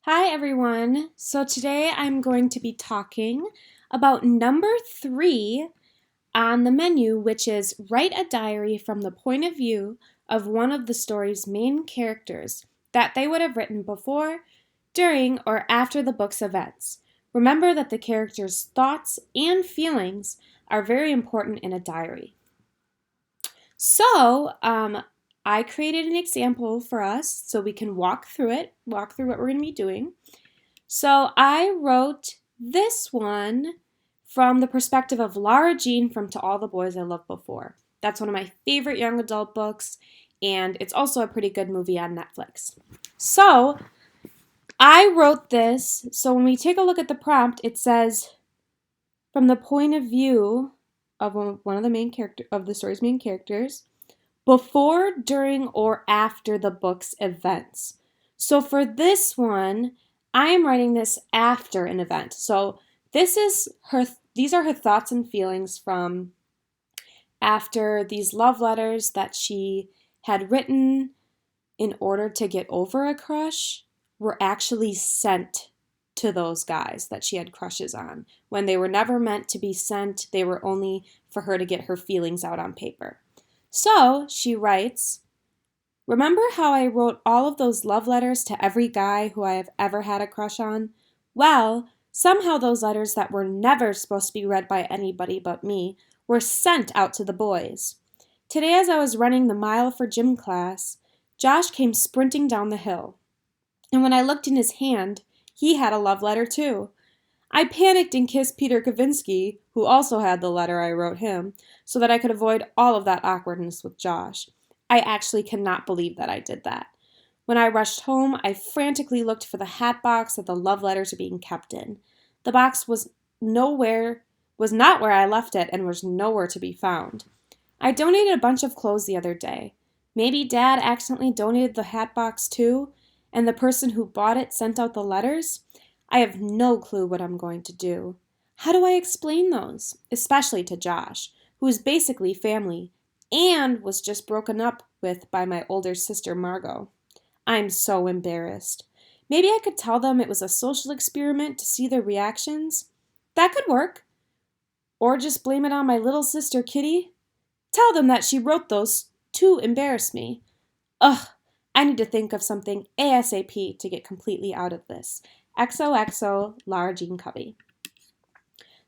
Hi everyone. So today I'm going to be talking about number 3 on the menu, which is write a diary from the point of view of one of the story's main characters that they would have written before, during, or after the book's events. Remember that the character's thoughts and feelings are very important in a diary. So, I created an example for us so we can walk through what we're going to be doing. So I wrote this one from the perspective of Lara Jean from To All the Boys I Loved Before. That's one of my favorite young adult books, and it's also a pretty good movie on Netflix. So I wrote this, so when we take a look at the prompt, it says, from the point of view of one of the main character of the story's main characters, before, during, or after the book's events. So for this one, I am writing this after an event. So these are her thoughts and feelings from after these love letters that she had written in order to get over a crush were actually sent to those guys that she had crushes on. When they were never meant to be sent, they were only for her to get her feelings out on paper. So she writes, remember how I wrote all of those love letters to every guy who I have ever had a crush on? Well, somehow those letters that were never supposed to be read by anybody but me were sent out to the boys. Today, as I was running the mile for gym class, Josh came sprinting down the hill. And when I looked in his hand, he had a love letter too. I panicked and kissed Peter Kavinsky, who also had the letter I wrote him, so that I could avoid all of that awkwardness with Josh. I actually cannot believe that I did that. When I rushed home, I frantically looked for the hat box that the love letters are being kept in. The box was not where I left it and was nowhere to be found. I donated a bunch of clothes the other day. Maybe Dad accidentally donated the hat box too, and the person who bought it sent out the letters? I have no clue what I'm going to do. How do I explain those? Especially to Josh, who is basically family and was just broken up with by my older sister Margot. I'm so embarrassed. Maybe I could tell them it was a social experiment to see their reactions. That could work. Or just blame it on my little sister Kitty. Tell them that she wrote those to embarrass me. Ugh, I need to think of something ASAP to get completely out of this. XOXO, Lara Jean Covey.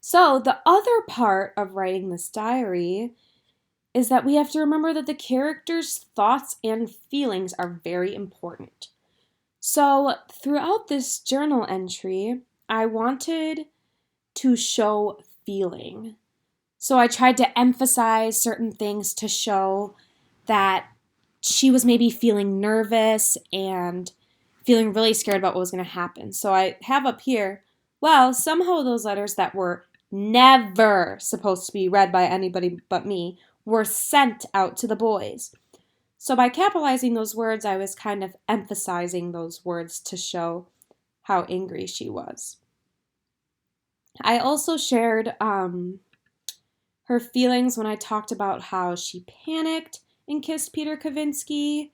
So the other part of writing this diary is that we have to remember that the character's thoughts and feelings are very important. So throughout this journal entry, I wanted to show feeling. So I tried to emphasize certain things to show that she was maybe feeling nervous and feeling really scared about what was going to happen. So I have up here, well, somehow those letters that were never supposed to be read by anybody but me were sent out to the boys. So by capitalizing those words, I was kind of emphasizing those words to show how angry she was. I also shared her feelings when I talked about how she panicked and kissed Peter Kavinsky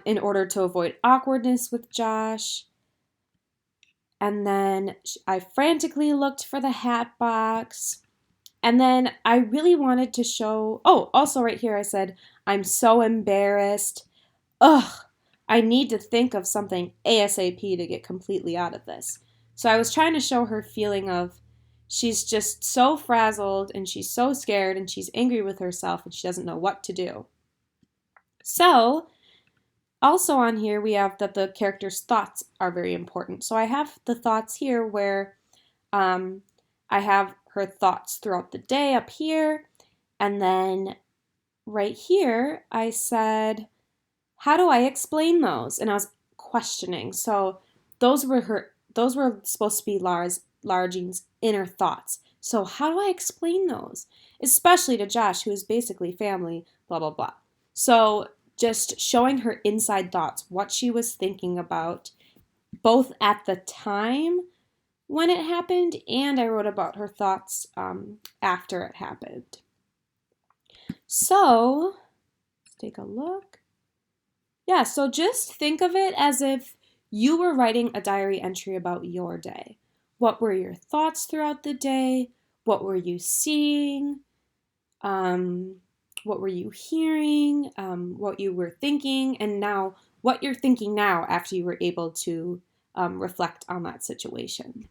in order to avoid awkwardness with Josh. And then I frantically looked for the hat box. And then I really wanted to show, also right here I said, I'm so embarrassed. Ugh, I need to think of something ASAP to get completely out of this. So I was trying to show her feeling of she's just so frazzled and she's so scared and she's angry with herself and she doesn't know what to do. So also on here, we have that the character's thoughts are very important. So I have the thoughts here where I have her thoughts throughout the day up here. And then right here, I said, how do I explain those? And I was questioning. So those were supposed to be Lara Jean's inner thoughts. So how do I explain those? Especially to Josh, who is basically family, blah, blah, blah. So just showing her inside thoughts, what she was thinking about, both at the time when it happened, and I wrote about her thoughts after it happened. So, let's take a look. Yeah, so just think of it as if You were writing a diary entry about your day. What were your thoughts throughout the day? What were you seeing? What were you hearing? What you were thinking? And now what you're thinking now after you were able to reflect on that situation.